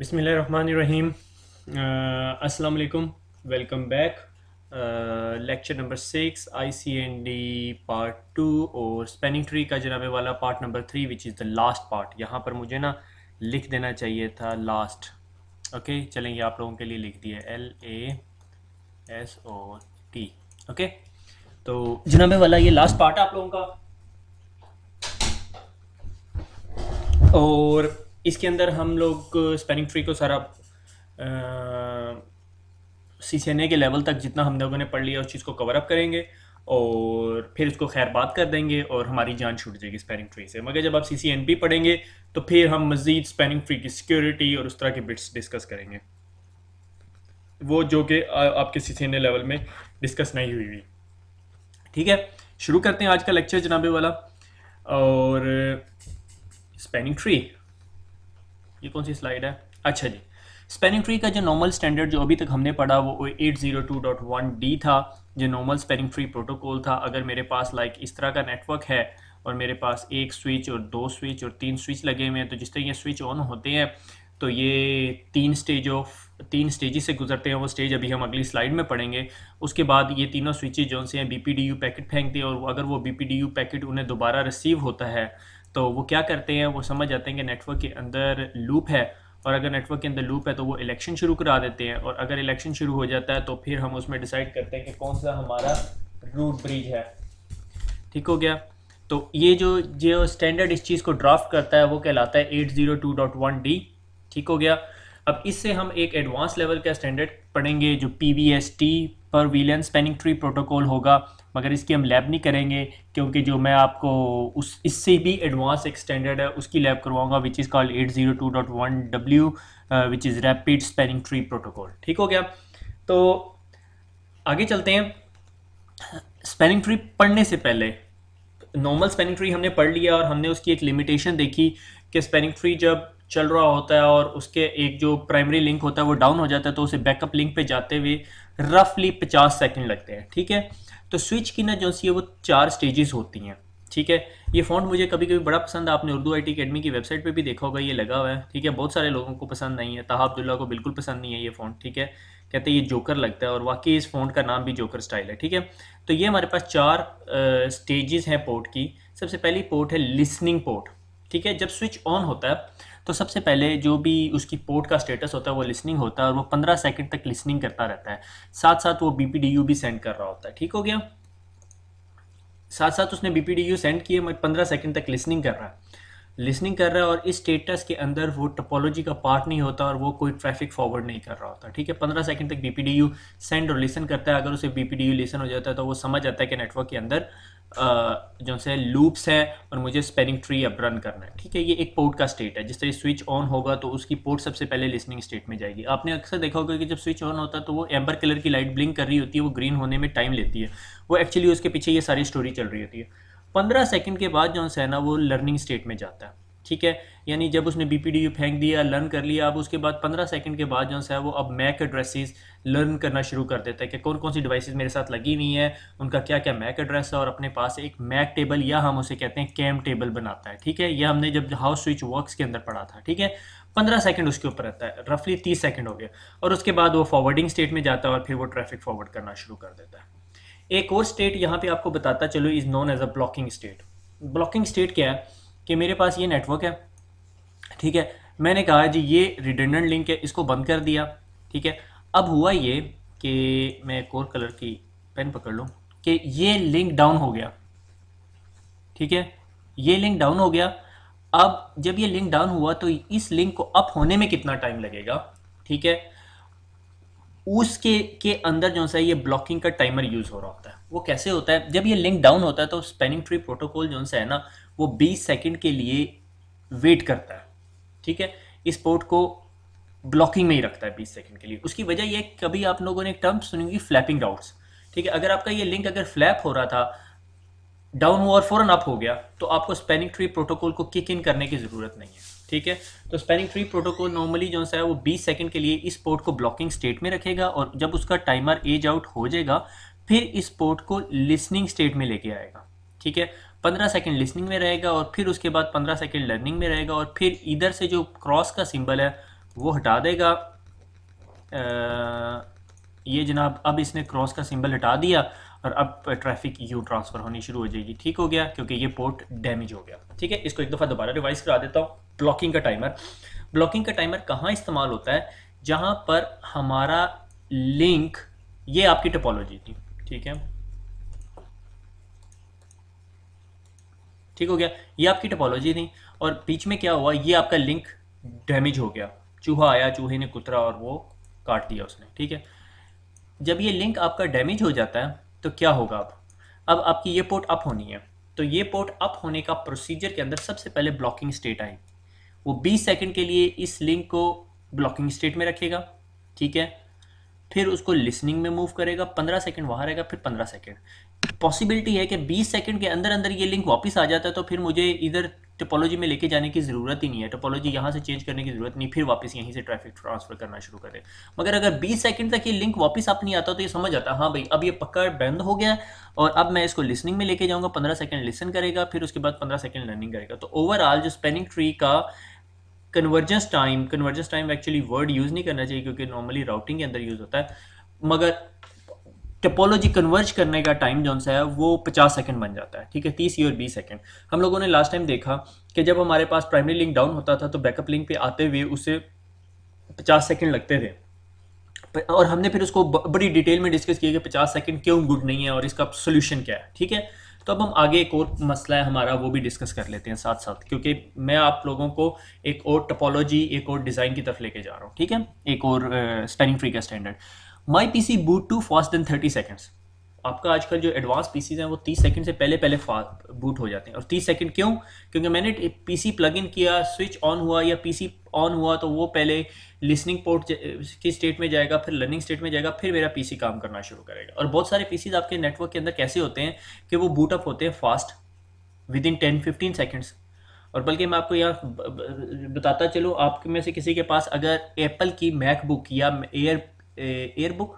बिस्मिल्लाहिर्रहमानिर्रहीम। अस्सलाम वालेकुम। Welcome back. Lecture number 6 ICND part 2 और स्पेनिंग ट्री का जनाबे वाला part number 3 which is the last part. यहाँ पर मुझे ना लिख देना चाहिए था लास्ट। ओके चलेंगे, आप लोगों के लिए लिख दिए LASOT। ओके तो जनाबे वाला ये लास्ट पार्ट है आप लोगों का, और इसके अंदर हम लोग स्पेनिंग ट्री को सारा CCNA के लेवल तक जितना हम लोगों ने पढ़ लिया उस चीज़ को कवर अप करेंगे और फिर उसको खैर बात कर देंगे और हमारी जान छूट जाएगी स्पेनिंग ट्री से। मगर जब आप CCNP पढ़ेंगे तो फिर हम मज़ीद स्पेनिंग ट्री की सिक्योरिटी और उस तरह के बिट्स डिस्कस करेंगे, वो जो कि आपके CCNA लेवल में डिस्कस नहीं हुई हुई। ठीक है, शुरू करते हैं आज का लेक्चर जनाबे वाला। और स्पेनिंग ट्री, ये कौन सी स्लाइड है? अच्छा जी, स्पेनिंग ट्री का जो नॉर्मल स्टैंडर्ड जो अभी तक हमने पढ़ा वो 802.1D था, जो नॉर्मल स्पेनिंग ट्री प्रोटोकॉल था। अगर मेरे पास लाइक इस तरह का नेटवर्क है और मेरे पास एक स्विच और दो स्विच और तीन स्विच लगे हुए हैं, तो जिस तरह ये स्विच ऑन होते हैं तो ये तीन स्टेजेस से गुजरते हैं। वो स्टेज अभी हम अगली स्लाइड में पढ़ेंगे। उसके बाद ये तीनों स्विचेज जो से हैं BPDU पैकेट फेंकते हैं, और अगर वो BPDU पैकेट उन्हें दोबारा रिसीव होता है तो वो क्या करते हैं, वो समझ जाते हैं कि नेटवर्क के अंदर लूप है, और अगर नेटवर्क के अंदर लूप है तो वो इलेक्शन शुरू करा देते हैं, और अगर इलेक्शन शुरू हो जाता है तो फिर हम उसमें डिसाइड करते हैं कि कौन सा हमारा रूट ब्रिज है। ठीक हो गया। तो ये जो जो स्टैंडर्ड इस चीज़ को ड्राफ्ट करता है वो कहलाता है 802.1D। ठीक हो गया। अब इससे हम एक एडवांस लेवल का स्टैंडर्ड पढ़ेंगे जो PVST पर वीलन स्पेनिंग ट्री प्रोटोकॉल होगा, मगर इसकी हम लैब नहीं करेंगे क्योंकि जो मैं आपको उस इससे भी एडवांस एक स्टैंडर्ड है उसकी लैब करवाऊंगा, which is called 802.1W, which is rapid spanning tree protocol. ठीक हो गया। तो आगे चलते हैं। स्पेनिंग ट्री पढ़ने से पहले नॉर्मल स्पेनिंग ट्री हमने पढ़ लिया और हमने उसकी एक लिमिटेशन देखी कि स्पेनिंग ट्री जब चल रहा होता है और उसके एक जो प्राइमरी लिंक होता है वो डाउन हो जाता है तो उसे बैकअप लिंक पे जाते हुए रफली 50 सेकंड लगते हैं। ठीक है, तो स्विच की ना जो सी है वो 4 स्टेजेस होती हैं। ठीक है, ये फ़ॉन्ट मुझे कभी कभी बड़ा पसंद है, आपने उर्दू IT अकेडमी की वेबसाइट पे भी देखा होगा, ये लगा हुआ है। ठीक है, बहुत सारे लोगों को पसंद नहीं है, ताहा अब्दुल्ला को बिल्कुल पसंद नहीं है ये फ़ॉन्ट। ठीक है, कहते हैं ये जोकर लगता है, और वाकई इस फ़ॉन्ट का नाम भी जोकर स्टाइल है। ठीक है, तो ये हमारे पास 4 स्टेजेस हैं पोर्ट की। सबसे पहली पोर्ट है लिसनिंग पोर्ट। ठीक है, जब स्विच ऑन होता है तो सबसे पहले जो भी उसकी पोर्ट का स्टेटस होता है वो लिसनिंग होता है, और वो 15 सेकंड तक लिसनिंग करता रहता है। साथ साथ वो BPDU भी सेंड कर रहा होता है। ठीक हो गया, साथ साथ उसने BPDU सेंड किए, 15 सेकंड तक लिसनिंग कर रहा है, लिसनिंग कर रहा है, और इस स्टेटस के अंदर वो टोपोलॉजी का पार्ट नहीं होता और वो कोई ट्रैफिक फॉरवर्ड नहीं कर रहा होता। ठीक है, 15 सेकंड तक BPDU सेंड और लिसन करता है। अगर उसे BPDU लिसन हो जाता है तो वो समझ आता है कि नेटवर्क के अंदर जो से लूप्स हैं और मुझे स्पेनिंग ट्री अब रन करना है। ठीक है, ये एक पोर्ट का स्टेट है। जिस तरह स्विच ऑन होगा तो उसकी पोर्ट सबसे पहले लिसनिंग स्टेट में जाएगी। आपने अक्सर देखा होगा कि जब स्विच ऑन होता है तो वो एम्बर कलर की लाइट ब्लिंक कर रही होती है, वो ग्रीन होने में टाइम लेती है। वो एक्चुअली उसके पीछे ये सारी स्टोरी चल रही होती है। 15 सेकंड के बाद जो है ना वो लर्निंग स्टेट में जाता है। ठीक है, यानी जब उसने BPDU फेंक दिया, लर्न कर लिया, अब उसके बाद 15 सेकंड के बाद जो है वो अब मैक एड्रेसेस लर्न करना शुरू कर देता है कि कौन कौन सी डिवाइसेस मेरे साथ लगी हुई हैं, उनका क्या क्या मैक एड्रेस है, और अपने पास एक मैक टेबल या हम उसे कहते हैं कैम टेबल बनाता है। ठीक है, यह हमने जब हाउ स्विच वर्क्स के अंदर पढ़ा था। ठीक है, 15 सेकंड उसके ऊपर रहता है, रफली 30 सेकंड हो गया, और उसके बाद वो फॉरवर्डिंग स्टेट में जाता है और फिर वो ट्रैफिक फॉरवर्ड करना शुरू कर देता है। एक और स्टेट यहाँ पे आपको बताता चलो is known as a blocking state. Blocking state क्या है कि मेरे पास ये नेटवर्क है। ठीक है, मैंने कहा जी ये रिडंडेंट लिंक है, इसको बंद कर दिया। ठीक है, अब हुआ ये कि मैं एक और कलर की पेन पकड़ लूँ कि ये लिंक डाउन हो गया। ठीक है, ये लिंक डाउन हो गया। अब जब ये लिंक डाउन हुआ तो इस लिंक को अप होने में कितना टाइम लगेगा? ठीक है, उसके के अंदर जो है ये ब्लॉकिंग का टाइमर यूज हो रहा होता है। वो कैसे होता है? जब ये लिंक डाउन होता है तो स्पेनिंग ट्री प्रोटोकॉल जो है ना वो 20 सेकंड के लिए वेट करता है। ठीक है, इस पोर्ट को ब्लॉकिंग में ही रखता है 20 सेकंड के लिए। उसकी वजह ये, कभी आप लोगों ने एक टर्म सुनी होगी, फ्लैपिंग राउट्स। ठीक है, अगर आपका ये लिंक अगर फ्लैप हो रहा था, डाउन हुआ और फौरन अप हो गया, तो आपको स्पेनिंग ट्री प्रोटोकॉल को किक इन करने की ज़रूरत नहीं है। ठीक है, तो स्पेनिंग ट्री प्रोटोकॉल नॉर्मली जो है वो 20 सेकंड के लिए इस पोर्ट को ब्लॉकिंग स्टेट में रखेगा, और जब उसका टाइमर एज आउट हो जाएगा फिर इस पोर्ट को लिसनिंग स्टेट में लेके आएगा। ठीक है, 15 सेकंड लिसनिंग में रहेगा और फिर उसके बाद 15 सेकंड लर्निंग में रहेगा, और फिर इधर से जो क्रॉस का सिंबल है वो हटा देगा। ये जनाब अब इसने क्रॉस का सिंबल हटा दिया और अब ट्रैफिक यू ट्रांसफ़र होनी शुरू हो जाएगी। ठीक हो गया, क्योंकि ये पोर्ट डैमेज हो गया। ठीक है, इसको एक दफ़ा दोबारा रिवाइज करा देता हूँ। ब्लॉकिंग का टाइमर, ब्लॉकिंग का टाइमर कहाँ इस्तेमाल होता है? जहाँ पर हमारा लिंक, ये आपकी टोपोलॉजी थी, ठीक है, ठीक हो गया, ये आपकी टोपोलॉजी थी और बीच में क्या हुआ, ये आपका लिंक डैमेज हो गया। चूहा आया, चूहे ने कुतरा और वो काट दिया उसने। ठीक है, जब ये लिंक आपका डैमेज हो जाता है तो क्या होगा? अब आपकी ये पोर्ट अप होनी है, तो ये पोर्ट अप होने का प्रोसीजर के अंदर सबसे पहले ब्लॉकिंग स्टेट आई। वो 20 सेकंड के लिए इस लिंक को ब्लॉकिंग स्टेट में रखेगा, ठीक है, फिर उसको लिसनिंग में मूव करेगा, 15 सेकंड वहाँ रहेगा, फिर 15 सेकंड। पॉसिबिलिटी है कि 20 सेकंड के अंदर अंदर ये लिंक वापस आ जाता है, तो फिर मुझे इधर टोपोलॉजी में लेके जाने की ज़रूरत ही नहीं है, टोपोलॉजी यहाँ से चेंज करने की ज़रूरत नहीं, फिर वापस यहीं से ट्रैफिक ट्रांसफ़र करना शुरू करे। मगर अगर 20 सेकंड तक ये लिंक वापस आप नहीं आता तो ये समझ आता है हाँ भाई अब ये पक्का बंद हो गया और अब मैं इसको लिसनिंग में लेके जाऊँगा, 15 सेकंड लिसन करेगा, फिर उसके बाद 15 सेकंड लर्निंग करेगा। तो ओवरऑल जो स्पेनिंग ट्री का convergence time actually word use नहीं करना चाहिए क्योंकि नॉर्मली राउटिंग के अंदर यूज़ होता है, मगर टोपोलॉजी कन्वर्ज करने का टाइम जो सा है वो 50 सेकंड बन जाता है। ठीक है, 30 और 20 सेकंड। हम लोगों ने लास्ट टाइम देखा कि जब हमारे पास प्राइमरी लिंक डाउन होता था तो बैकअप लिंक पे आते हुए उसे 50 सेकंड लगते थे, और हमने फिर उसको बड़ी डिटेल में डिस्कस किया कि 50 सेकंड क्यों गुड नहीं है और इसका सोल्यूशन क्या है। ठीक है, तो अब हम आगे एक और मसला है हमारा वो भी डिस्कस कर लेते हैं साथ साथ, क्योंकि मैं आप लोगों को एक और टोपोलॉजी, एक और डिज़ाइन की तरफ लेके जा रहा हूँ। ठीक है, एक और स्पेनिंग ट्री का standard. My P C boot too fast than 30 seconds. आपका आजकल जो एडवांस पीसीज हैं वो 30 सेकंड से पहले पहले बूट हो जाते हैं। और 30 सेकंड क्यों? क्योंकि मैंने पीसी प्लग इन किया, स्विच ऑन हुआ या पीसी ऑन हुआ तो वो पहले लिसनिंग पोर्ट की स्टेट में जाएगा, फिर लर्निंग स्टेट में जाएगा, फिर मेरा पीसी काम करना शुरू करेगा। और बहुत सारे पीसीज आपके नेटवर्क के अंदर कैसे होते हैं कि वो बूट अप होते हैं फास्ट विद इन 10-15 सेकेंड्स। और बल्कि मैं आपको यहाँ बताता चलूँ, आप में से किसी के पास अगर एप्पल की मैकबुक या एयरबुक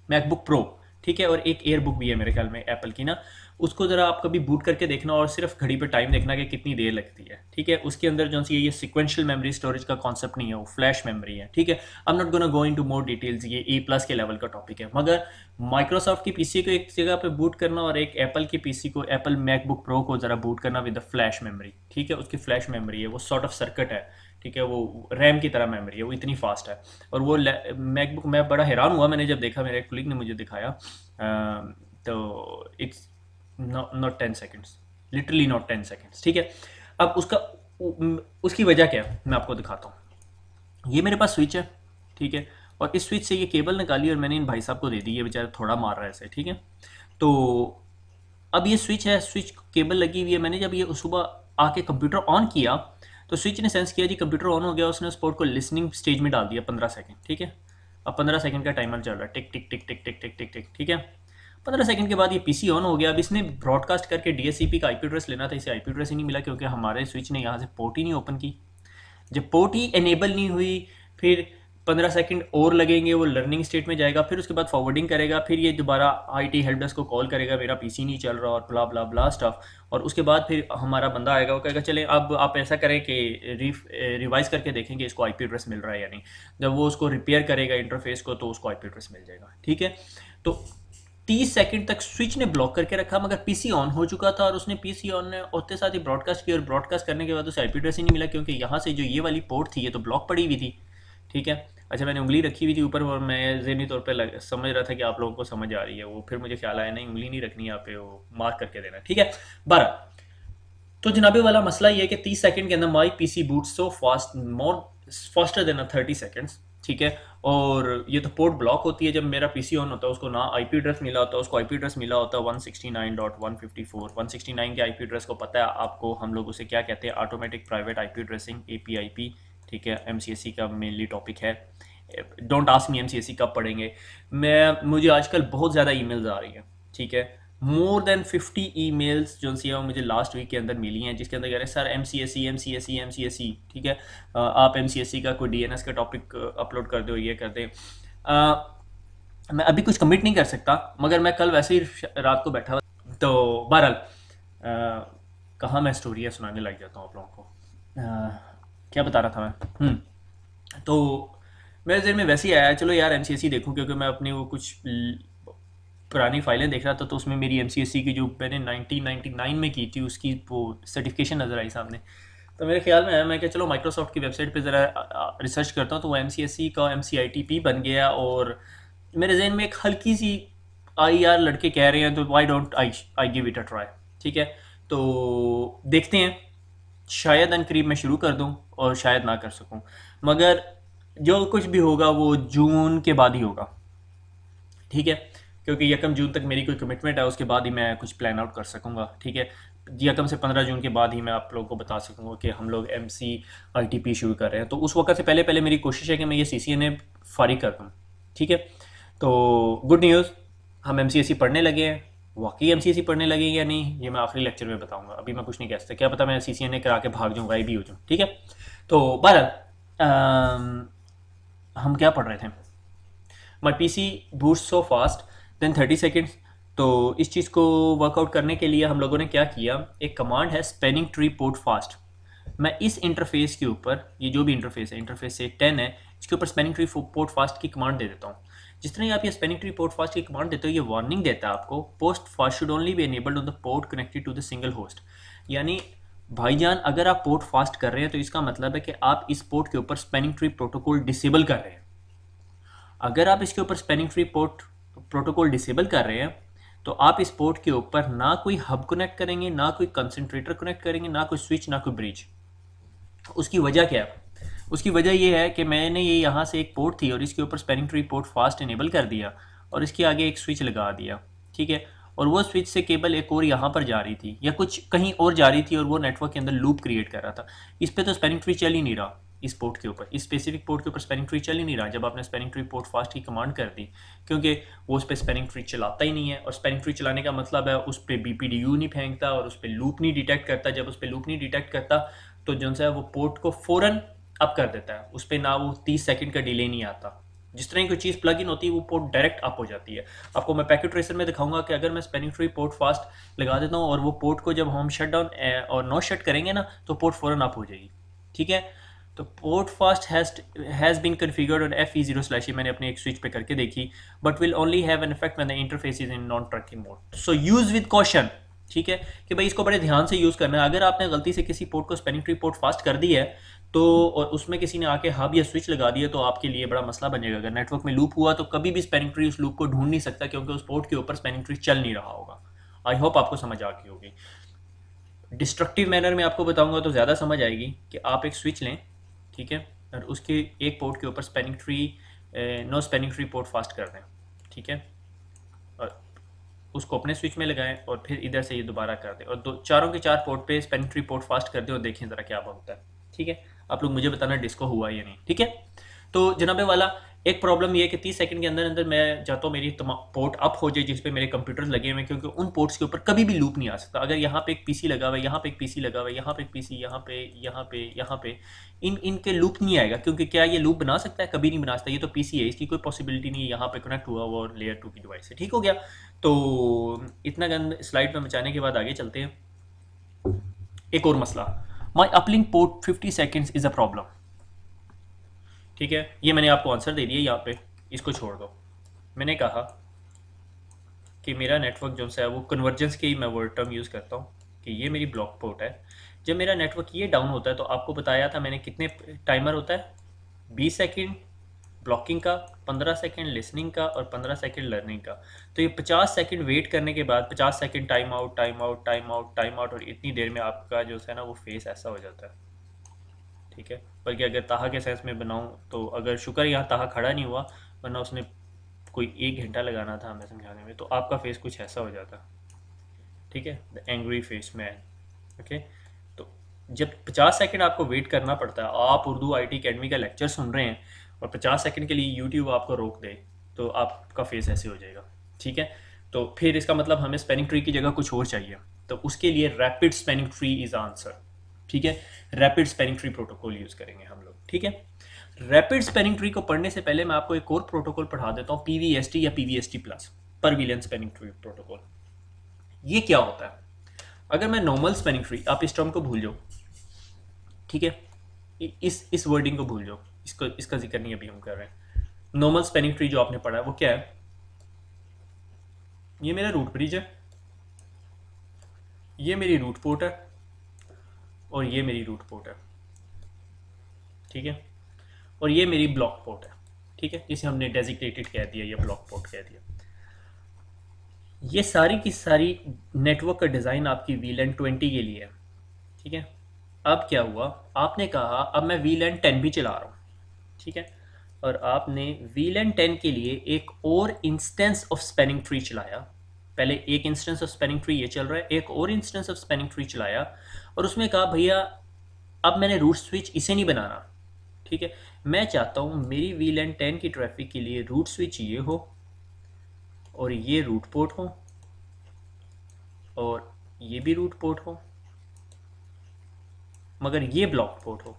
मैकबुक प्रो, ठीक है, और एक एयरबुक भी है मेरे ख्याल में एप्पल की ना, उसको ज़रा आप कभी बूट करके देखना और सिर्फ घड़ी पे टाइम देखना कि कितनी देर लगती है। ठीक है, उसके अंदर जो सी ये सिक्वेंशियल मेमोरी स्टोरेज का कॉन्सेप्ट नहीं है, वो फ्लैश मेमोरी है। ठीक है, I am not gonna go into more details, ये A+ के लेवल का टॉपिक है। मगर माइक्रोसॉफ्ट की पीसी को एक जगह पे बूट करना और एक एप्पल की पीसी को, एप्पल मैकबुक प्रो को ज़रा बूट करना विद द फ्लैश मेमोरी। ठीक है, उसकी फ्लैश मेमोरी है, वो सॉर्ट ऑफ सर्किट है। ठीक है, वो रैम की तरह मेमोरी है, वो इतनी फास्ट है। और वो मैकबुक, मैं बड़ा हैरान हुआ मैंने जब देखा, मेरे कोलीग ने मुझे दिखाया, तो it's not 10 seconds, literally not 10 seconds. ठीक है, अब उसकी वजह क्या है मैं आपको दिखाता हूँ। ये मेरे पास स्विच है, ठीक है, और इस स्विच से ये केबल निकाली और मैंने इन भाई साहब को दे दी, ये बेचारा थोड़ा मार रहा है इसे। ठीक है, तो अब ये स्विच है, स्विच केबल लगी हुई है। मैंने जब ये सुबह आके कंप्यूटर ऑन किया तो स्विच ने सेंस किया जी कंप्यूटर ऑन हो गया, उसने उस पोर्ट को लिसनिंग स्टेज में डाल दिया 15 सेकंड। ठीक है, अब 15 सेकंड का टाइमर चल रहा है, टिक टिक टिक टिक टिक टिक टिक टिक। ठीक है, 15 सेकंड के बाद ये पीसी ऑन हो गया। अब इसने ब्रॉडकास्ट करके डीएससीपी का आईपी एड्रेस लेना था, इसे आईपी एड्रेस ही नहीं मिला क्योंकि हमारे स्विच ने यहाँ से पोर्ट ही नहीं ओपन की। जब पोर्ट ही एनेबल नहीं हुई, फिर 15 सेकंड और लगेंगे, वो लर्निंग स्टेट में जाएगा, फिर उसके बाद फॉरवर्डिंग करेगा, फिर ये दोबारा आईटी हेल्प डेस्क को कॉल करेगा, मेरा पीसी नहीं चल रहा और ब्ला ब्ला ब्ला स्टफ। और उसके बाद फिर हमारा बंदा आएगा, वो कहेगा चलें अब आप ऐसा करें कि रिवाइज करके देखें कि इसको आईपी एड्रेस मिल रहा है या नहीं। जब वो उसको रिपेयर करेगा इंटरफेस को तो उसको आईपी एड्रेस मिल जाएगा। ठीक है, तो 30 सेकंड तक स्विच ने ब्लॉक करके रखा, मगर पीसी ऑन हो चुका था और उसने पीसी ऑन होते साथ ही ब्रॉडकास्ट किया, और ब्रॉडकास्ट करने के बाद उसे आईपी एड्रेस ही नहीं मिला क्योंकि यहाँ से जो ये वाली पोर्ट थी ये तो ब्लॉक पड़ी हुई थी। ठीक है, अच्छा मैंने उंगली रखी हुई थी ऊपर और मैं ज़हनी तौर पे समझ रहा था कि आप लोगों को समझ आ रही है, वो फिर मुझे ख्याल आया नहीं उंगली नहीं रखनी यहाँ पे, वो मार्क करके देना। ठीक है, 12। तो जनाबे वाला मसला ये है कि 30 सेकंड के अंदर my PC boot so fast, more faster than 30 seconds. ठीक है, और ये तो पोर्ट ब्लॉक होती है जब मेरा पीसी ऑन होता है, उसको ना आईपी एड्रेस मिला होता है, उसको आईपी एड्रेस मिला होता है 169.154। 169 के आईपी एड्रेस को पता है आपको, हम लोग उसे क्या कहते हैं, automatic private IP addressing, APIP। ठीक है, एमसीएसई का मेनली टॉपिक है। डोंट आस्क मी एमसीएसई कब पढ़ेंगे, मुझे आजकल बहुत ज़्यादा ईमेल्स आ रही हैं। ठीक है, मोर देन 50 ईमेल्स जो सी मुझे लास्ट वीक के अंदर मिली हैं, जिसके अंदर कह रहे हैं सर एमसीएसई एमसीएसई एमसीएसई। ठीक है, आप एमसीएसई का कोई डीएनएस का टॉपिक अपलोड कर दो, ये कर दें। मैं अभी कुछ कमिट नहीं कर सकता, मगर मैं कल वैसे ही रात को बैठा तो बहरहाल कहाँ मैं स्टोरी सुनाने लग जाता हूँ आप लोगों को। क्या बता रहा था मैं? तो मेरे ज़हन में वैसे ही आया चलो यार एमसीएसई देखूं, क्योंकि मैं अपने वो कुछ पुरानी फाइलें देख रहा था, तो उसमें मेरी एमसीएसई की जो मैंने 1999 में की थी उसकी वो सर्टिफिकेशन नज़र आई सामने। तो मेरे ख्याल में आया, मैं क्या चलो माइक्रोसॉफ्ट की वेबसाइट पे ज़रा रिसर्च करता हूँ, तो वो एमसीएसई का एमसीआईटीपी बन गया। और मेरे जहन में एक हल्की सी आई यार लड़के कह रहे हैं तो why don't I I give it a try. ठीक है, तो देखते हैं, शायद अनकरीब मैं शुरू कर दूं और शायद ना कर सकूं, मगर जो कुछ भी होगा वो जून के बाद ही होगा। ठीक है, क्योंकि यकम जून तक मेरी कोई कमिटमेंट है, उसके बाद ही मैं कुछ प्लान आउट कर सकूंगा। ठीक है, यकम से 15 जून के बाद ही मैं आप लोगों को बता सकूंगा कि हम लोग M C I T P शुरू कर रहे हैं। तो उस वक्त से पहले पहले मेरी कोशिश है कि मैं ये सी सी एन ए फारिग कर दूँ। ठीक है, तो गुड न्यूज़, हम एम सी एस सी पढ़ने लगे हैं। वाकई एम सी एस सी पढ़ने लगे हैं या नहीं ये मैं आखिरी लेक्चर में बताऊंगा, अभी मैं कुछ नहीं कह सकता, क्या पता मैं सी सी एन ए करा के भाग जाऊँ, गायब भी हो जाऊँ। ठीक है, तो बहरहाल हम क्या पढ़ रहे थे, my P C boost so fast than 30 seconds. तो इस चीज़ को वर्कआउट करने के लिए हम लोगों ने क्या किया, एक कमांड है स्पेनिंग ट्री पोर्ट फास्ट। मैं इस इंटरफेस के ऊपर, ये जो भी इंटरफेस है, इंटरफेस से 10 है, इसके ऊपर स्पेनिंग ट्री पोर्ट फास्ट की कमांड दे देता हूँ। जिस तरह आप ये स्पेनिंग ट्री पोर्ट फास्ट की कमांड देते हो, ये वार्निंग देता है आपको, post fast should only be enabled on the port connected to the single host. यानी भाईजान अगर आप पोर्ट फास्ट कर रहे हैं तो इसका मतलब है कि आप इस पोर्ट के ऊपर स्पेनिंग ट्री प्रोटोकॉल डिसेबल कर रहे हैं। अगर आप इसके ऊपर spanning tree port protocol disable कर रहे हैं तो आप इस पोर्ट के ऊपर ना कोई हब कनेक्ट करेंगे, ना कोई कंसंट्रेटर कनेक्ट करेंगे, ना कोई स्विच, ना कोई ब्रिज। उसकी वजह क्या है? उसकी वजह ये है कि मैंने ये यहाँ से एक पोर्ट थी और इसके ऊपर spanning tree port fast enable कर दिया और इसके आगे एक स्विच लगा दिया। ठीक है, और वो स्विच से केबल एक और यहाँ पर जा रही थी या कुछ कहीं और जा रही थी और वो नेटवर्क के अंदर लूप क्रिएट कर रहा था। इस पर तो स्पेनिंग ट्री चल ही नहीं रहा, इस पोर्ट के ऊपर, इस स्पेसिफिक पोर्ट के ऊपर स्पेनिंग ट्री चल ही नहीं रहा जब आपने स्पेनिंग ट्री पोर्ट फास्ट की कमांड कर दी, क्योंकि वो उस पर स्पेनिंग ट्री चलाता ही नहीं है। और स्पेनिंग ट्री चलाने का मतलब है उस पर BPDU नहीं फेंकता और उस पर लूप नहीं डिटेक्ट करता। जब उस पर लूप नहीं डिटेक्ट करता तो जो है वो पोर्ट को फ़ौरन अप कर देता है, उस पर ना वो 30 सेकंड का डिले नहीं आता। जिस तरह की कोई चीज़ प्लग इन होती है वो पोर्ट डायरेक्ट अप हो जाती है। आपको मैं पैकेट ट्रेसर में दिखाऊंगा कि अगर मैं स्पेनिंग ट्री पोर्ट फास्ट लगा देता हूँ और वो पोर्ट को जब हम शट डाउन और नो शट करेंगे ना तो पोर्ट फ़ौरन अप हो जाएगी। ठीक है, तो port fast has been configured on FE0/E, मैंने अपने एक स्विच पे करके देखी, but will only have an effect when the interface is in non tracking mode, so use with caution. ठीक है, कि भाई इसको बड़े ध्यान से यूज़ करना है। अगर आपने गलती से किसी पोर्ट को स्पेनिंग ट्री पोर्ट फास्ट कर दी है तो, और उसमें किसी ने आके हब या स्विच लगा दिया, तो आपके लिए बड़ा मसला बन जाएगा। अगर नेटवर्क में लूप हुआ तो कभी भी स्पेनिंग ट्री उस लूप को ढूंढ नहीं सकता, क्योंकि उस पोर्ट के ऊपर स्पेनिंग ट्री चल नहीं रहा होगा। आई होप आपको समझ आ गई होगी। डिस्ट्रक्टिव मैनर में आपको बताऊंगा तो ज़्यादा समझ आएगी कि आप एक स्विच लें, ठीक है, और उसके एक पोर्ट के ऊपर spanning tree no spanning tree port fast कर दें। ठीक है, और उसको अपने स्विच में लगाएं और फिर इधर से ये दोबारा कर दें और दो चारों के चार पोर्ट पे स्पेनिंग ट्री पोर्ट फास्ट कर दें और देखें ज़रा क्या होता है। ठीक है, आप लोग मुझे बताना डिस्को हुआ या नहीं। ठीक है, तो जनाबे वाला, एक प्रॉब्लम ये है कि 30 सेकंड के अंदर अंदर मैं चाहता हूँ मेरी पोर्ट अप हो जाए जिस पे मेरे कंप्यूटर लगे हुए हैं, क्योंकि उन पोर्ट्स के ऊपर कभी भी लूप नहीं आ सकता। अगर यहाँ पे एक पीसी लगा हुआ है, यहाँ पे एक पीसी लगा हुआ है, यहाँ पे एक पीसी, यहाँ पे इनके लूप नहीं आएगा, क्योंकि क्या ये लूप बना सकता है? कभी नहीं बना सकता। ये तो पीसी है, इसकी कोई पॉसिबिलिटी नहीं है यहाँ पे कनेक्ट हुआ वो लेयर 2 की डिवाइस से। ठीक हो गया, तो इतना गंद स्लाइड में मचाने के बाद आगे चलते हैं। एक और मसला, my uplink port 50 seconds is a problem. ठीक है, ये मैंने आपको आंसर दे दिया यहाँ पे, इसको छोड़ दो। मैंने कहा कि मेरा नेटवर्क जो है वो कन्वर्जेंस के ही मैं वर्ड टर्म यूज़ करता हूँ कि ये मेरी ब्लॉक पोर्ट है। जब मेरा नेटवर्क ये डाउन होता है तो आपको बताया था मैंने कितने टाइमर होता है, 20 सेकेंड ब्लॉकिंग का, 15 सेकेंड लिसनिंग का और 15 सेकेंड लर्निंग का। तो ये 50 सेकेंड वेट करने के बाद 50 second time out, time out, time out, time out, और इतनी देर में आपका जो है ना वो फेस ऐसा हो जाता है। ठीक है, बल्कि अगर ताहा के सेंस में बनाऊँ तो अगर शुक्र यहाँ ताहा खड़ा नहीं हुआ, वरना उसने कोई 1 घंटा लगाना था हमें समझाने में, तो आपका फेस कुछ ऐसा हो जाता। ठीक है, the angry face man. Okay, तो जब 50 सेकेंड आपको वेट करना पड़ता है, आप उर्दू IT अकेडमी का लेक्चर सुन रहे हैं और 50 सेकेंड के लिए यूट्यूब आपको रोक दे, तो आपका फेस ऐसे हो जाएगा। ठीक है, तो फिर इसका मतलब हमें स्पेनिंग ट्री की जगह कुछ और चाहिए, तो उसके लिए rapid spanning tree is answer. ठीक है, rapid spanning tree protocol use करेंगे हम लोग। ठीक है, रैपिड स्पेनिंग ट्री को पढ़ने से पहले मैं आपको एक और प्रोटोकॉल पढ़ा देता हूँ, PVST या PVST+, परविलियंस स्पेनिंग ट्री प्रोटोकॉल। ये क्या होता है? अगर मैं नॉर्मल स्पेनिंग ट्री, आप इस टर्म को भूल जाओ, ठीक है, इस वर्डिंग को भूल जाओ, इसको इसका जिक्र नहीं अभी हम कर रहे हैं। नॉर्मल स्पेनिंग ट्री जो आपने पढ़ा है वो क्या है? ये मेरा रूट ब्रिज है, ये मेरी रूट पोर्ट है, और ये मेरी रूट पोर्ट है, ठीक है, और ये मेरी ब्लॉक पोर्ट है, ठीक है, जिसे हमने डेजिग्नेटेड कह दिया या ब्लॉक पोर्ट कह दिया। ये सारी की सारी नेटवर्क का डिज़ाइन आपकी वीलैन 20 के लिए है, ठीक है। अब क्या हुआ, आपने कहा अब मैं वीलैन 10 भी चला रहा हूँ, ठीक है, और आपने वीलैन 10 के लिए एक और इंस्टेंस ऑफ स्पैनिंग ट्री चलाया। पहले एक इंस्टेंस ऑफ स्पैनिंग ट्री ये चल रहा है, एक और इंस्टेंस ऑफ स्पैनिंग ट्री चलाया, और उसमें कहा भैया अब मैंने रूट स्विच इसे नहीं बनाना, ठीक है, मैं चाहता हूँ मेरी वीलैन 10 की ट्रैफिक के लिए रूट स्विच ये हो, और ये रूट पोर्ट हो, और ये भी रूट पोर्ट हो, मगर ये ब्लॉक पोर्ट हो।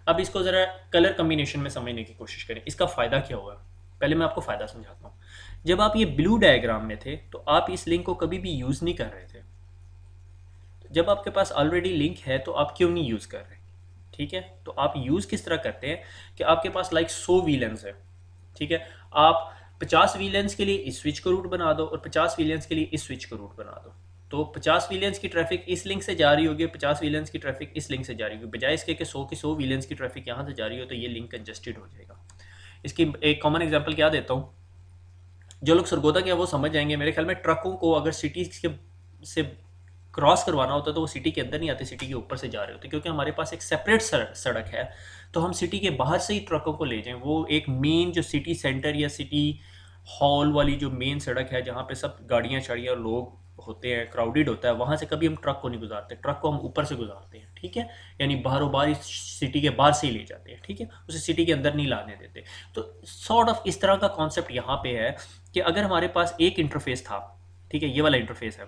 अब इसको ज़रा कलर कम्बिनेशन में समझने की कोशिश करें, इसका फ़ायदा क्या हुआ। पहले मैं आपको फ़ायदा समझाता हूँ। जब आप ये ब्लू डायग्राम में थे तो आप इस लिंक को कभी भी यूज़ नहीं कर रहे थे। जब आपके पास ऑलरेडी लिंक है तो आप क्यों नहीं यूज़ कर रहे, ठीक है। तो आप यूज़ किस तरह करते हैं कि आपके पास लाइक 100 वीलेंस है, ठीक है, आप 50 वीलेंस के लिए इस स्विच को रूट बना दो और 50 वीलेंस के लिए इस स्विच को रूट बना दो। तो 50 विलियंस की ट्रैफिक इस लिंक से जा रही होगी, 50 विलियंस की ट्रैफिक इस लिंक से जा रही होगी, बजाय इसके कि 100 की 100 विलियंस की ट्रैफिक यहाँ से जा रही हो, तो ये लिंक कंजस्टेड हो जाएगा। इसकी एक कॉमन एग्जांपल क्या देता हूँ, जो लोग सरगोदा के हैं वो समझ जाएंगे। मेरे ख्याल में ट्रकों को अगर सिटी से क्रॉस करवाना होता है तो वो सिटी के अंदर नहीं आते, सिटी के ऊपर से जा रहे होते, क्योंकि हमारे पास एक सेपरेट सड़क है। तो हम सिटी के बाहर से ही ट्रकों को ले जाएं, वो एक मेन जो सिटी सेंटर या सिटी हॉल वाली जो मेन सड़क है जहाँ पे सब गाड़ियाँ शाड़ियाँ लोग होते हैं, क्राउडेड होता है, वहाँ से कभी हम ट्रक को नहीं गुजारते, ट्रक को हम ऊपर से गुजारते हैं, ठीक है, यानी बाहरों बाहर इस सिटी के बाहर से ही ले जाते हैं, ठीक है, उसे सिटी के अंदर नहीं लाने देते। तो सॉर्ट ऑफ इस तरह का कॉन्सेप्ट यहाँ पे है कि अगर हमारे पास एक इंटरफेस था, ठीक है, ये वाला इंटरफेस है,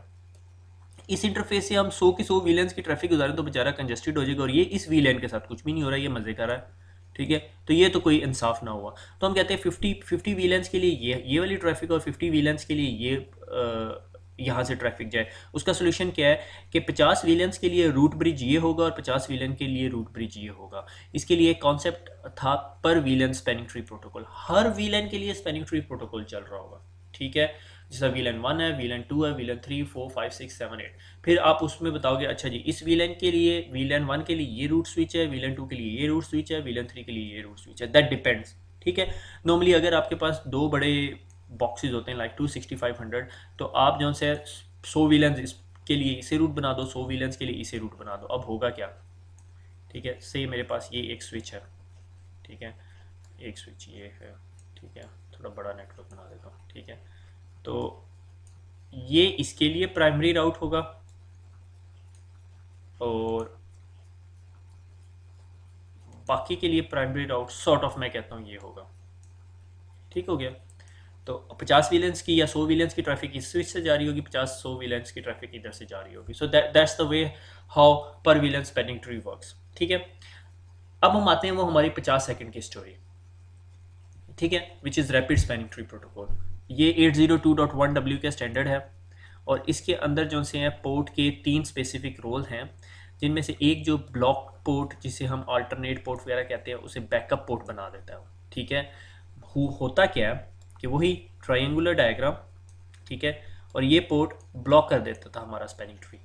इस इंटरफेस से हम 100 की 100 वीलेंस की ट्रैफिक गुजारें तो बेचारा कंजस्टेड हो जाएगा, और ये इस वीलेन के साथ कुछ भी नहीं हो रहा है, ये मजे कर रहा है, ठीक है। तो ये तो कोई इंसाफ ना हुआ। तो हम कहते हैं 50 वीलेंस के लिए ये वाली ट्रैफिक और 50 वीलेंस के लिए ये यहाँ से ट्रैफिक जाए। उसका सोल्यूशन क्या है कि 50 वीलेंस के लिए रूट ब्रिज ये होगा और 50 वीलेन के लिए रूट ब्रिज ये होगा। इसके लिए एक कॉन्सेप्ट था पर वीलेन स्पैनिंग ट्री प्रोटोकॉल, हर वीलेन के लिए स्पैनिंग ट्री प्रोटोकॉल चल रहा होगा, ठीक है, जैसा वीलन 1 है, वीलन 2 है, वीलन 3 4 5 6 7 8। फिर आप उसमें बताओगे अच्छा जी इस वीलन के लिए, वीलन 1 के लिए ये रूट स्विच है, वीलन 2 के लिए ये रूट स्विच है, वीलन 3 के लिए ये रूट स्विच है, दैट डिपेंड्स, ठीक है। नॉर्मली अगर आपके पास दो बड़े बॉक्सेस होते हैं लाइक 26500, तो आप जो से 100 वीलन के लिए इसे रूट बना दो, 100 वीलेंस के लिए इसे रूट बना दो। अब होगा क्या, ठीक है, से मेरे पास ये एक स्विच है, ठीक है, एक स्विच ये है, ठीक है, थोड़ा बड़ा नेटवर्क बना देता हूँ, ठीक है। तो ये इसके लिए प्राइमरी राउट होगा और बाकी के लिए प्राइमरी राउट सॉर्ट ऑफ मैं कहता हूँ ये होगा, ठीक हो गया। तो 50 विलेंस की या 100 विलेंस की ट्रैफिक इस स्विच से जा रही होगी, 50-100 विलेंस की ट्रैफिक इधर से जा रही होगी। So that's the way how पर विलेंस स्पैनिंग ट्री वर्क्स, ठीक है। अब हम आते हैं वो हमारी 50 सेकंड की स्टोरी, ठीक है, विच is rapid spanning tree protocol. ये 802.1w का स्टैंडर्ड है और इसके अंदर जो से हैं पोर्ट के 3 स्पेसिफिक रोल हैं, जिनमें से एक जो ब्लॉक पोर्ट जिसे हम अल्टरनेट पोर्ट वगैरह कहते हैं उसे बैकअप पोर्ट बना देता है, ठीक है। होता क्या है कि वही ट्रायंगुलर डायग्राम, ठीक है, और ये पोर्ट ब्लॉक कर देता था हमारा spanning tree.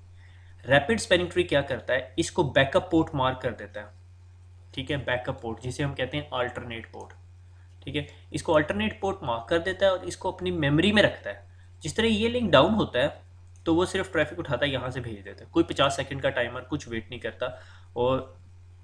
Rapid spanning tree क्या करता है, इसको बैकअप पोर्ट मार्क कर देता है, ठीक है, बैकअप पोर्ट जिसे हम कहते हैं अल्टरनेट पोर्ट, ठीक है, इसको अल्टरनेट पोर्ट मार्क कर देता है और इसको अपनी मेमोरी में रखता है। जिस तरह ये लिंक डाउन होता है तो वो सिर्फ ट्रैफिक उठाता है, यहाँ से भेज देता है, कोई 50 सेकंड का टाइमर कुछ वेट नहीं करता और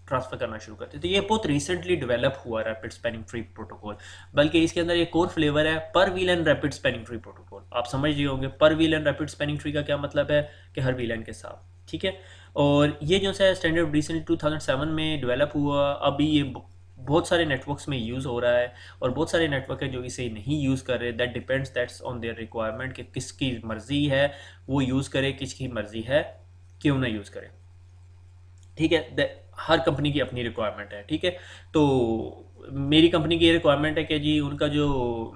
ट्रांसफर करना शुरू करते। तो ये बहुत रिसेंटली डेवलप हुआ रैपिड स्पैनिंग ट्री प्रोटोकॉल, बल्कि इसके अंदर एक और फ्लेवर है पर VLAN rapid spanning tree protocol. आप समझ रहे होंगे पर वीलन रैपिड स्पैनिंग ट्री का क्या मतलब है कि हर वीलन के साथ, ठीक है। और ये जो है स्टैंडर्ड रिसेंटली 2007 में डेवलप हुआ, अभी ये बहुत सारे नेटवर्क्स में यूज़ हो रहा है और बहुत सारे नेटवर्क है जो इसे नहीं यूज़ कर रहे। That depends, that's on their requirement कि किसकी मर्ज़ी है वो यूज़ करे, किसकी मर्ज़ी है क्यों ना यूज़ करे, ठीक है। हर कंपनी की अपनी रिक्वायरमेंट है, ठीक है। तो मेरी कंपनी की ये रिक्वायरमेंट है कि जी उनका जो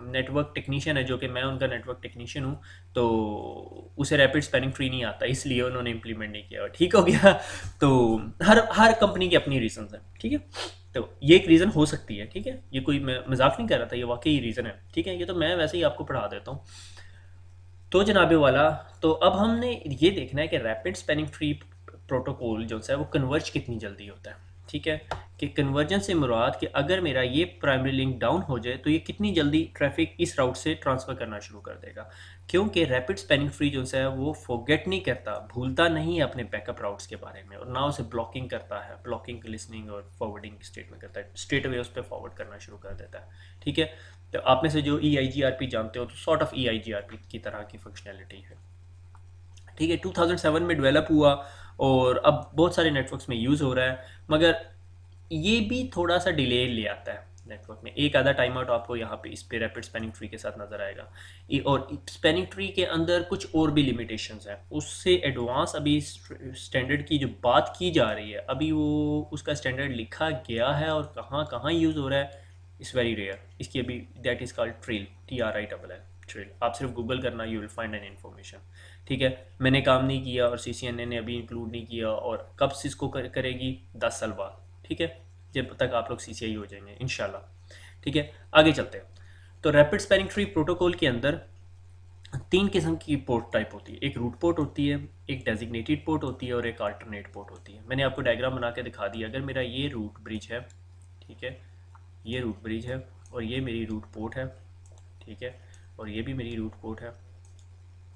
नेटवर्क टेक्नीशियन है, जो कि मैं उनका नेटवर्क टेक्नीशियन हूँ, तो उसे रैपिड स्पैनिंग ट्री नहीं आता, इसलिए उन्होंने इम्प्लीमेंट नहीं किया, ठीक हो गया। तो हर कंपनी की अपनी रीजंस है, ठीक है। तो ये एक रीज़न हो सकती है, ठीक है, ये कोई मैं मजाक नहीं कर रहा था, ये वाकई रीज़न है, ठीक है, ये तो मैं वैसे ही आपको पढ़ा देता हूँ। तो जनाबे वाला, तो अब हमने ये देखना है कि रैपिड स्पैनिंग ट्री प्रोटोकॉल जो है वो कन्वर्ज कितनी जल्दी होता है, ठीक है, कि कन्वर्जन से मुराद कि अगर मेरा ये प्राइमरी लिंक डाउन हो जाए तो ये कितनी जल्दी ट्रैफिक इस राउट से ट्रांसफ़र करना शुरू कर देगा, क्योंकि रैपिड स्पैनिंग ट्री जो है वो फॉरगेट नहीं करता, भूलता नहीं है अपने बैकअप राउट्स के बारे में, और ना उसे ब्लॉकिंग करता है, ब्लॉकिंग लिसनिंग और फॉरवर्डिंग स्टेट में करता है, स्ट्रेट अवे उस पर फॉरवर्ड करना शुरू कर देता है, ठीक है। तो आप में से जो ई आई जी आर पी जानते हो, तो sort of E I G R P की तरह की फंक्शनैलिटी है, ठीक है। 2007 में डेवलप हुआ और अब बहुत सारे नेटवर्क्स में यूज़ हो रहा है, मगर ये भी थोड़ा सा डिले ले आता है नेटवर्क में, एक आधा टाइम आउट आपको यहाँ पे इस पे रैपिड स्पैनिंग ट्री के साथ नज़र आएगा। और स्पैनिंग ट्री के अंदर कुछ और भी लिमिटेशंस हैं, उससे एडवांस अभी स्टैंडर्ड की जो बात की जा रही है, अभी वो उसका स्टैंडर्ड लिखा गया है और कहाँ कहाँ यूज़ हो रहा है इज़ वेरी रेयर। इसकी अभी that is called trill, TRILL, trill. आप सिर्फ गूगल करना, you will find an information, ठीक है। मैंने काम नहीं किया और CCNA ने अभी इंक्लूड नहीं किया, और कब से इसको करेगी, 10 साल बाद, ठीक है, जब तक आप लोग CCI हो जाएंगे इंशाल्लाह, ठीक है। आगे चलते हैं। तो रैपिड स्पैनिंग ट्री प्रोटोकॉल के अंदर 3 किस्म की पोर्ट टाइप होती है, एक रूट पोर्ट होती है, एक डेजिग्नेटेड पोर्ट होती है और एक अल्टरनेट पोर्ट होती है। मैंने आपको डायग्राम बना के दिखा दिया, अगर मेरा ये रूट ब्रिज है, ठीक है, ये रूट ब्रिज है और ये मेरी रूट पोर्ट है, ठीक है, और ये भी मेरी रूट पोर्ट है,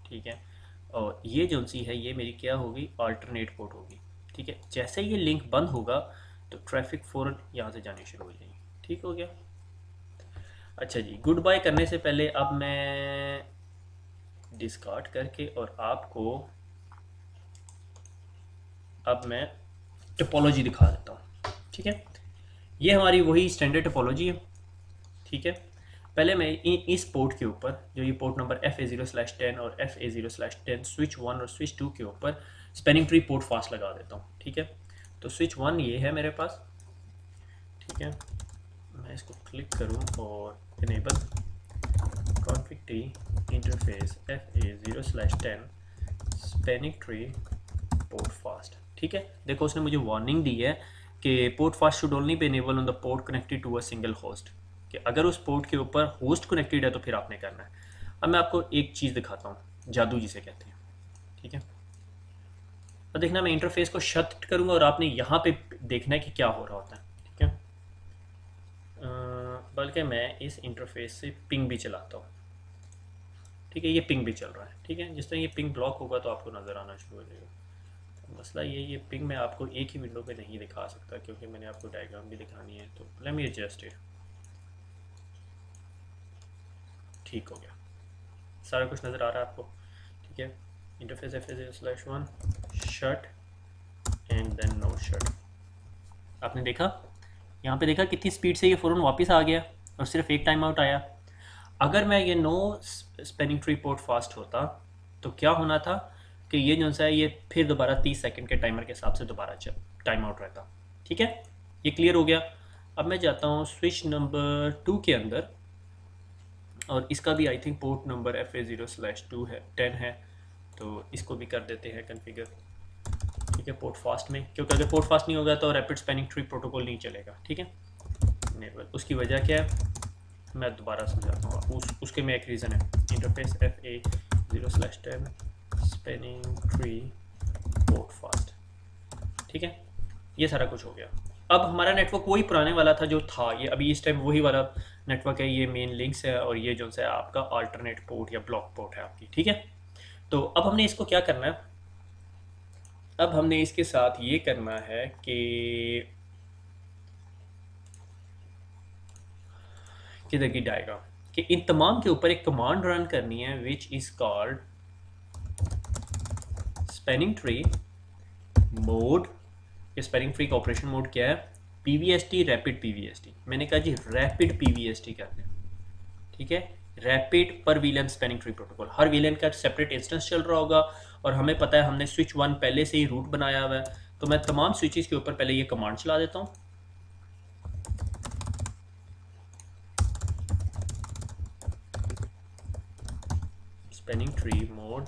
ठीक है, और ये जो सी है ये मेरी क्या होगी, अल्टरनेट पोर्ट होगी, ठीक है। जैसे ये लिंक बंद होगा तो ट्रैफिक फ़ौरन यहाँ से जानी शुरू हो जाएगी, ठीक हो गया। अच्छा जी, गुड बाय करने से पहले अब मैं डिस्कार्ड करके और आपको अब मैं टोपोलॉजी दिखा देता हूँ, ठीक है। ये हमारी वही स्टैंडर्ड टोपोलॉजी है, ठीक है। पहले मैं इस पोर्ट के ऊपर, जो ये पोर्ट नंबर FA0/10 और FA0/10 स्विच 1 और स्विच 2 के ऊपर स्पैनिंग ट्री पोर्ट फास्ट लगा देता हूँ, ठीक है। तो स्विच 1 ये है मेरे पास, ठीक है, मैं इसको क्लिक करूँ और enable config T interface FA0/10 spanning tree port fast, ठीक है। देखो उसने मुझे वार्निंग दी है कि port fast should only be enable on the port connected to a single host, कि अगर उस पोर्ट के ऊपर होस्ट कनेक्टेड है तो फिर आपने करना है। अब मैं आपको एक चीज़ दिखाता हूँ, जादू जिसे कहते हैं, ठीक है। तो देखना, मैं इंटरफेस को शट करूँगा और आपने यहाँ पे देखना है कि क्या हो रहा होता है, ठीक है। बल्कि मैं इस इंटरफेस से पिंग भी चलाता हूँ, ठीक है, ये पिंग भी चल रहा है, ठीक है। जिस तरह ये पिंग ब्लॉक होगा तो आपको नज़र आना शुरू हो जाएगा। मसला ये पिंग मैं आपको एक ही विंडो पे नहीं दिखा सकता, क्योंकि मैंने आपको डायग्राम भी दिखानी है, तो लेट मी एडजस्ट इट। ठीक हो गया, सारा कुछ नज़र आ रहा है आपको, ठीक है। Interface FA0/1 shut and then no shut, आपने देखा यहाँ पे, देखा कितनी स्पीड से ये फ़ौरन वापस आ गया और सिर्फ एक टाइम आउट आया। अगर मैं ये no spanning tree port fast होता तो क्या होना था कि ये जो सा है ये फिर दोबारा 30 सेकंड के टाइमर के हिसाब से दोबारा टाइम आउट रहता, ठीक है। ये क्लियर हो गया। अब मैं जाता हूँ स्विच नंबर 2 के अंदर, और इसका भी I think port number FA0/2 है, 10 है, तो इसको भी कर देते हैं कन्फिगर, ठीक है, पोर्ट फास्ट में, क्योंकि अगर पोर्ट फास्ट नहीं होगा तो रैपिड स्पैनिंग ट्री प्रोटोकॉल नहीं चलेगा, ठीक है। इनेबल, उसकी वजह क्या है मैं दोबारा समझाता हूँ, उसके में एक रीज़न है, interface FA0/10 spanning tree port fast, ठीक है। ये सारा कुछ हो गया। अब हमारा नेटवर्क वही पुराने वाला था जो था, ये अभी इस टाइम वही वाला नेटवर्क है, ये मेन लिंक्स है और ये जो है आपका अल्टरनेट पोर्ट या ब्लॉक पोर्ट है आपकी, ठीक है। तो अब हमने इसको क्या करना है, अब हमने इसके साथ ये करना है कि किधर की डायग्राम, कि इन तमाम के ऊपर एक कमांड रन करनी है which is called spanning tree mode. Spanning tree का ऑपरेशन मोड क्या है, PVST, रैपिड PVST। मैंने कहा जी रैपिड PVST करते हैं, ठीक है, रैपिड पर वीलन स्पैनिंग ट्री प्रोटोकॉल। हर वीलन का सेपरेट इंस्टेंस चल रहा होगा और हमें पता है हमने स्विच 1 पहले से ही रूट बनाया हुआ है, तो मैं तमाम स्विचेस के ऊपर पहले ये कमांड चला देता हूँ, spanning tree mode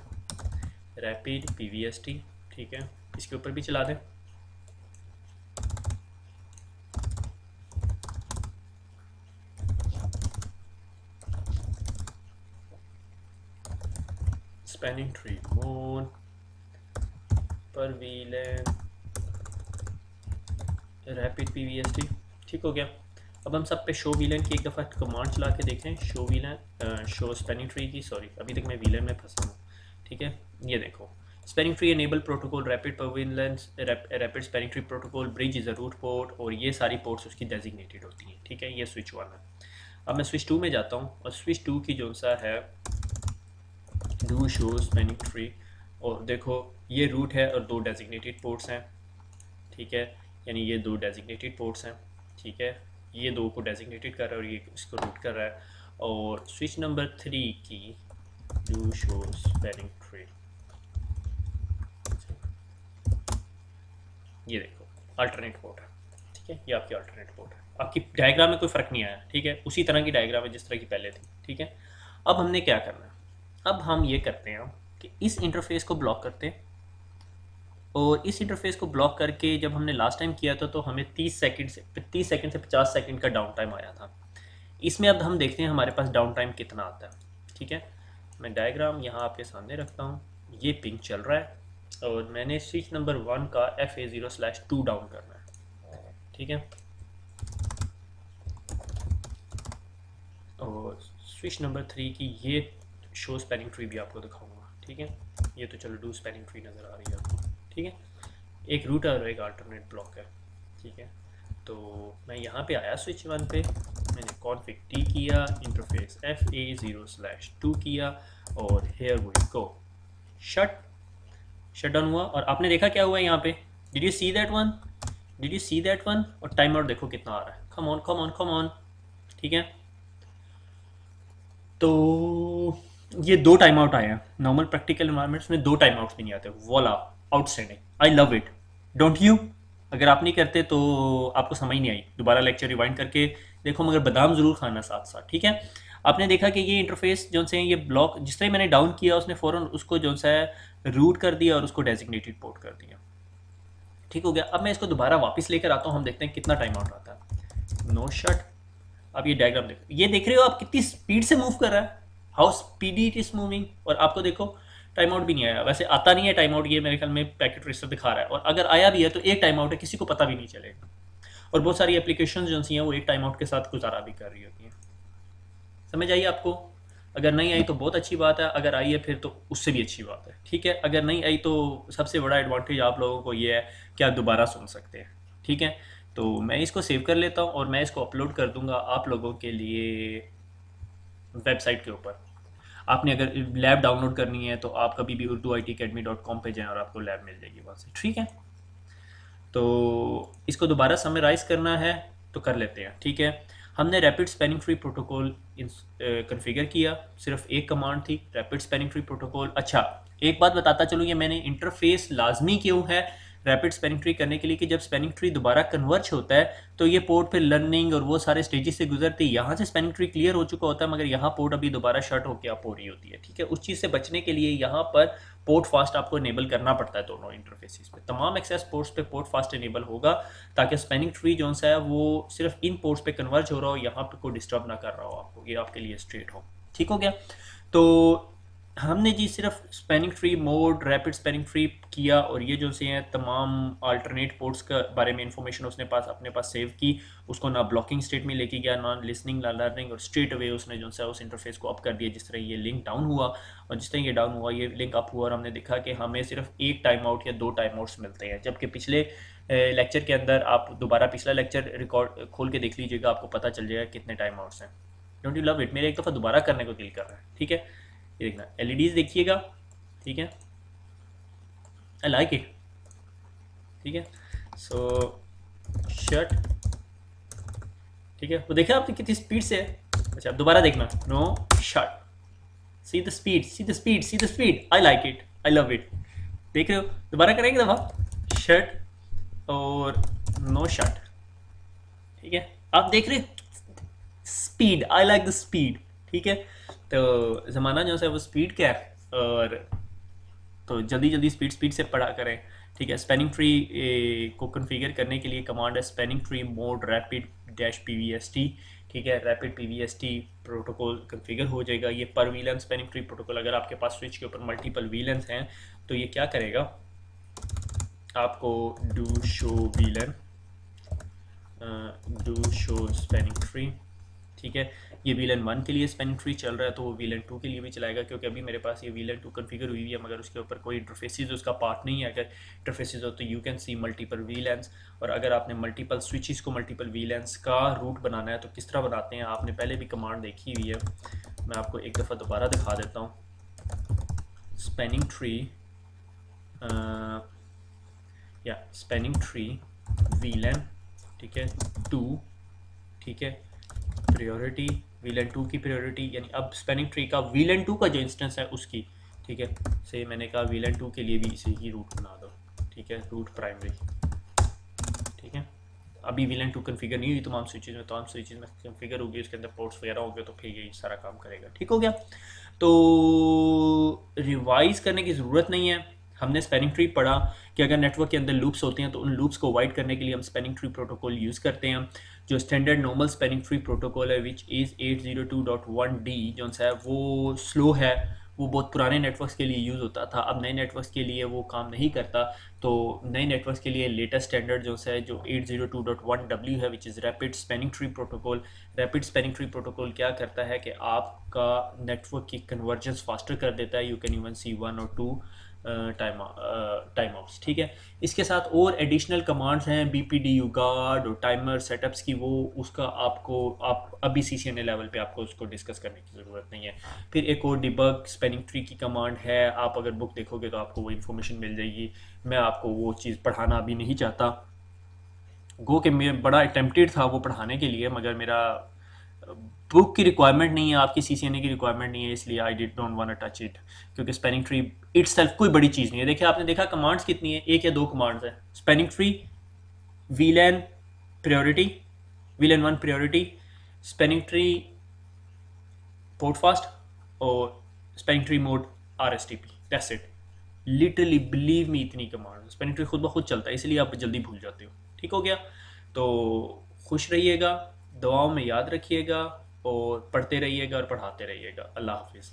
rapid PVST, ठीक है, इसके ऊपर भी चला दें। स्पैनिंग ट्री मोड पर वीलन रैपिड पीवीएसटी, ठीक हो गया। अब हम सब पे शो वीलन की एक दफ़ा कमांड चला के देखें, show VLAN show spanning tree की, सॉरी अभी तक मैं वीलन में फंसा हूँ, ठीक है। ये देखो spanning tree enable protocol rapid per VLANs rapid spanning tree protocol bridge is a root port, और ये सारी पोर्ट्स उसकी डेजिग्नेटेड होती हैं, ठीक है। ये स्विच 1 है। अब मैं स्विच 2 में जाता हूँ और स्विच 2 की जो सा है डू शो स्पैनिंग ट्री, और देखो ये रूट है और 2 डेजिग्नेटेड पोर्ट्स हैं, ठीक है। यानी ये 2 डेजिग्नेटेड पोर्ट्स हैं, ठीक है। ये 2 को डेजिग्नेटेड कर रहा है और ये इसको रूट कर रहा है। और स्विच नंबर 3 की डू शो स्पैनिंग ट्री, ये देखो अल्टरनेट पोर्ट है, ठीक है। ये आपकी अल्टरनेट पोर्ट है, आपकी डायग्राम में कोई फ़र्क नहीं आया, ठीक है। उसी तरह की डायग्राम है जिस तरह की पहले थी, ठीक है। अब हमने क्या करना है, अब हम ये करते हैं कि इस इंटरफेस को ब्लॉक करते हैं, और इस इंटरफेस को ब्लॉक करके जब हमने लास्ट टाइम किया था तो हमें 30 सेकंड से 50 सेकंड का डाउन टाइम आया था। इसमें अब हम देखते हैं हमारे पास डाउन टाइम कितना आता है, ठीक है। मैं डायग्राम यहाँ आपके सामने रखता हूँ, ये पिंक चल रहा है और मैंने स्विच नंबर 1 का FA0/2 डाउन करना है, ठीक है। और स्विच नंबर 3 की ये शो स्पैनिंग ट्री भी आपको दिखाऊंगा, ठीक है। ये तो चलो डू स्पैनिंग ट्री नज़र आ रही है आपको, ठीक है। एक रूटर और एक अल्टरनेट ब्लॉक है, ठीक है। तो मैं यहाँ पे आया स्विच 1 पे, मैंने कॉन्फ़िग टी किया, इंटरफेस FA0/2 किया, और here we go shut down हुआ। और आपने देखा क्या हुआ यहाँ पे, did you see that one, did you see that one. और टाइम आउट देखो कितना आ रहा है, come on come on come on, ठीक है। तो ये 2 टाइम आउट आए हैं, नॉर्मल प्रैक्टिकल इन्वायरमेंट्स में 2 टाइम आउट्स भी नहीं आते, voila outstanding, I love it, don't you. अगर आप नहीं करते तो आपको समझ नहीं आई, दोबारा लेक्चर रिवाइंड करके देखो, मगर बादाम ज़रूर खाना साथ साथ, ठीक है। आपने देखा कि ये इंटरफेस जो से ये ब्लॉक जिस तरह मैंने डाउन किया उसने फ़ौरन उसको जो सा है रूट कर दिया और उसको डेजिग्नेटेड पोर्ट कर दिया, ठीक हो गया। अब मैं इसको दोबारा वापस लेकर आता हूँ, हम देखते हैं कितना टाइम आउट आता है। नो शट, आप ये डायग्राम देखो, ये देख रहे हो आप कितनी स्पीड से मूव कर रहा है, how speedy it is moving. और आपको देखो टाइम आउट भी नहीं आया, वैसे आता नहीं है टाइम आउट, ये मेरे ख्याल में पैकेट ट्रेसर दिखा रहा है, और अगर आया भी है तो एक टाइम आउट है, किसी को पता भी नहीं चलेगा। और बहुत सारी एप्लीकेशन जो हैं वो एक टाइम आउट के साथ गुजारा भी कर रही होती हैं। समझ आई आपको? अगर नहीं आई तो बहुत अच्छी बात है, अगर आई है फिर तो उससे भी अच्छी बात है, ठीक है। अगर नहीं आई तो सबसे बड़ा एडवांटेज आप लोगों को ये है कि आप दोबारा सुन सकते हैं, ठीक है। तो मैं इसको सेव कर लेता हूँ और मैं इसको अपलोड कर दूंगा आप लोगों के लिए वेबसाइट के ऊपर। आपने अगर लैब डाउनलोड करनी है तो आप कभी भी urduitacademy.com पे जाएं और आपको लैब मिल जाएगी वहाँ से, ठीक है। तो इसको दोबारा समराइज करना है तो कर लेते हैं, ठीक है। हमने rapid spanning tree protocol configure किया, सिर्फ एक कमांड थी रैपिड स्पैनिंग ट्री प्रोटोकॉल। अच्छा एक बात बताता चलूँ, ये मैंने इंटरफेस लाजमी क्यों है रैपिड स्पैनिंग ट्री करने के लिए कि जब स्पैनिंग ट्री दोबारा कन्वर्ज होता है तो ये पोर्ट फिर लर्निंग और वो सारे स्टेजेस से गुजरते हैं, यहाँ से स्पैनिंग ट्री क्लियर हो चुका होता है मगर यहाँ पोर्ट अभी दोबारा शट होकर आप हो रही होती है, ठीक है। उस चीज़ से बचने के लिए यहाँ पर पोर्ट फास्ट आपको इनेबल करना पड़ता है दोनों इंटरफेसेस पे, तमाम एक्सेस पोर्ट्स पे पोर्ट फास्ट इनेबल होगा ताकि स्पैनिंग ट्री जो है वो सिर्फ इन पोर्ट्स पे कन्वर्ज हो रहा हो, यहाँ पे कोई डिस्टर्ब ना कर रहा हो आपको, ये आपके लिए स्ट्रेट हो, ठीक हो गया। तो हमने जी सिर्फ spanning tree mode rapid spanning tree किया, और ये जो से हैं तमाम अल्टरनेट पोर्ट्स के बारे में इंफॉर्मेशन उसने पास अपने पास सेव की, उसको ना ब्लॉकिंग स्टेट में लेके गया, ना लिसनिंग ना लर्निंग, और स्ट्रेट अवे उसने जो है उस इंटरफेस को अप कर दिया। जिस तरह ये लिंक डाउन हुआ और जिस तरह ये डाउन हुआ ये लिंक अप हुआ, और हमने देखा कि हमें सिर्फ एक टाइम आउट या 2 टाइम आउट्स मिलते हैं, जबकि पिछले लेक्चर के अंदर आप दोबारा पिछला लेक्चर रिकॉर्ड खोल के देख लीजिएगा, आपको पता चल जाएगा कितने टाइम आउट्स हैं। डोंट यू लव इट, मेरे एक दफ़ा दोबारा करने को दिल कर रहा है, ठीक है। ये देखना एलईडीज देखिएगा, ठीक है, आई लाइक इट, ठीक है। सो शट, ठीक है, वो देखा आपने कितनी स्पीड से है। अच्छा अब दोबारा देखना, no shut, see the speed see the speed see the speed, I like it, I love it. देख रहे हो, दोबारा करेंगे दफा शट और नो शट, ठीक है। आप देख रहे speed, I like the speed, ठीक है। तो ज़माना जो है वो स्पीड क्या है, और तो जल्दी जल्दी स्पीड से पढ़ा करें, ठीक है। स्पैनिंग ट्री को कॉन्फ़िगर करने के लिए कमांड है spanning tree mode rapid -pvst, ठीक है। रैपिड PVST प्रोटोकॉल कन्फिगर हो जाएगा। ये पर वीलन स्पैनिंग ट्री प्रोटोकॉल, अगर आपके पास स्विच के ऊपर मल्टीपल वीलेंस हैं तो ये क्या करेगा, आपको do show VLAN, do show spanning tree, ठीक है। ये वीलन 1 के लिए स्पैनिंग ट्री चल रहा है तो वो वीलन 2 के लिए भी चलाएगा, क्योंकि अभी मेरे पास ये वीलन 2 कन्फिगर हुई है मगर उसके ऊपर कोई इंटरफेसेस उसका पार्ट नहीं है। अगर इंटरफेसेस हो तो you can see multiple valence, और अगर आपने मल्टीपल स्विचेस को मल्टीपल वीलेंस का रूट बनाना है तो किस तरह बनाते हैं, आपने पहले भी कमांड देखी हुई है, मैं आपको एक दफ़ा दोबारा दिखा देता हूँ। स्पैनिंग ट्री या स्पैनिंग ट्री वीलन, ठीक है, 2, ठीक है, प्रायोरिटी वीलन 2 की प्रायोरिटी, यानी अब स्पैनिंग ट्री का वीलन 2 का जो इंस्टेंस है उसकी, ठीक है। से मैंने कहा वीलन 2 के लिए भी इसे ही रूट बना दो, ठीक है, रूट प्राइमरी, ठीक है। अभी वीलन 2 कन्फिगर नहीं हुई तमाम स्विचेज में, तमाम स्विचेज में कन्फिगर होगी, उसके अंदर पोर्ट्स वगैरह होंगे तो फिर ये सारा काम करेगा, ठीक हो गया। तो रिवाइज करने की ज़रूरत नहीं है, हमने स्पैनिंग ट्री पढ़ा कि अगर नेटवर्क के अंदर लूप्स होते हैं तो उन लूप्स को अवॉइड करने के लिए हम स्पैनिंग ट्री प्रोटोकॉल यूज़ करते हैं। जो standard normal spanning tree protocol है विच इज़ 802.1d जो है वो स्लो है, वो बहुत पुराने नेटवर्क्स के लिए यूज़ होता था, अब नए नेटवर्क्स के लिए वो काम नहीं करता। तो नए नेटवर्क्स के लिए लेटेस्ट स्टैंडर्ड जो है जो 802.1w है विच is rapid spanning tree protocol. Rapid spanning tree protocol क्या करता है कि आपका नेटवर्क की कन्वर्जेंस फास्टर कर देता है, यू कैन इवन सी 1 और 2 टाइम आउट्स, ठीक है। इसके साथ और एडिशनल कमांड्स हैं BPDU गार्ड और टाइमर सेटअप्स की, वो उसका आप अभी CCNA लेवल पे आपको उसको डिस्कस करने की ज़रूरत नहीं है। फिर एक और डिबग स्पैनिंग ट्री की कमांड है, आप अगर बुक देखोगे तो आपको वो इन्फॉर्मेशन मिल जाएगी, मैं आपको वो चीज़ पढ़ाना अभी नहीं चाहता। गो कि मैं बड़ा अटेम्प्टेड था वो पढ़ाने के लिए मगर मेरा बुक की रिक्वायरमेंट नहीं है, आपकी CCNA की रिक्वायरमेंट नहीं है, इसलिए I did don't want touch it, क्योंकि स्पैनिंग ट्री इटसेल्फ कोई बड़ी चीज़ नहीं है। देखिए आपने देखा कमांड्स कितनी है, एक या दो कमांड्स है, spanning tree VLAN priority, VLAN 1 priority, spanning tree port fast और spanning tree mode RSTP, that's it. Literally believe me इतनी कमांड, स्पैनिंग ट्री खुद ब खुद चलता है, इसलिए आप जल्दी भूल जाते हो, ठीक हो गया। तो खुश रहिएगा, दुआओं में याद रखिएगा और पढ़ते रहिएगा और पढ़ाते रहिएगा। अल्लाह हाफिज़।